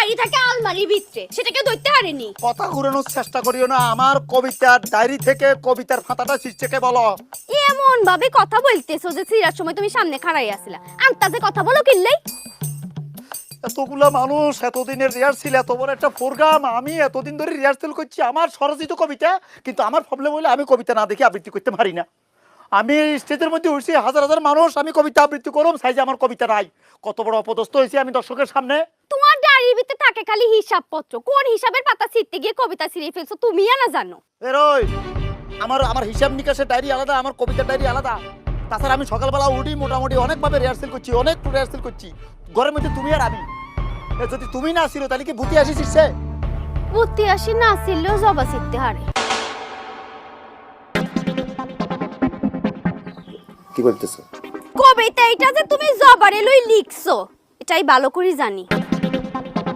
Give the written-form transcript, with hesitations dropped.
Diary থাকে আলমারির ভিতরে, সেটাকে ধরতে হারেনি। কথা ঘুরানোর চেষ্টা করিও না। আমার কবিতার ডায়েরি থেকে কবিতার খাতাটা শিরছেকে বলো। এমন ভাবে কথা বলতেছো যে সিরার সময় তুমি সামনে খাড়াই আছিলা, আন্তাজে কথা বলো কিল্লাই। এতগুলা মানুষ, এতদিনের রিহার্সেল, এত বড় একটা প্রোগ্রাম, আমি এতদিন ধরে রিহার্সেল করছি আমার স্বরচিত কবিতা, কিন্তু আমার প্রবলেম হলো আমি কবিতা না দেখে আবৃত্তি করতে পারি না। আমি স্টেজের মধ্যে উঠছি, হাজার হাজার মানুষ, আমি কবিতা আবৃত্তি করব, সাইজে আমার কবিতা নাই। কত বড় অপদস্থ হয়েছি আমি দর্শকের সামনে। তোমার ডায়েরির ভিতরে থাকে খালি হিসাবপত্র, কোন হিসাবের পাতা ছিঁড়তে গিয়ে কবিতা ছিঁড়ে ফেলছো তুমি না জানো। এরই আমার আমার হিসাব নিকাশের ডায়েরি আলাদা, আমার কবিতার ডায়েরি আলাদা। তাছাড়া আমি সকালবেলা উঠি, মোটামুটি অনেকভাবে রিহার্সেল করছি, অনেক রিহার্সেল করছি ঘরের মধ্যে, তুমি আর আমি। যদি তুমি না ছিল তাহলে কি ভূতি আসিস সে? বুদ্ধি আসি না ছিললেও জবা ছিঁড়তে হারে। কি বলতেছো? কবিতা এটা যে তুমি জবারে লই লিখছো এটাই ভালো করে জানি।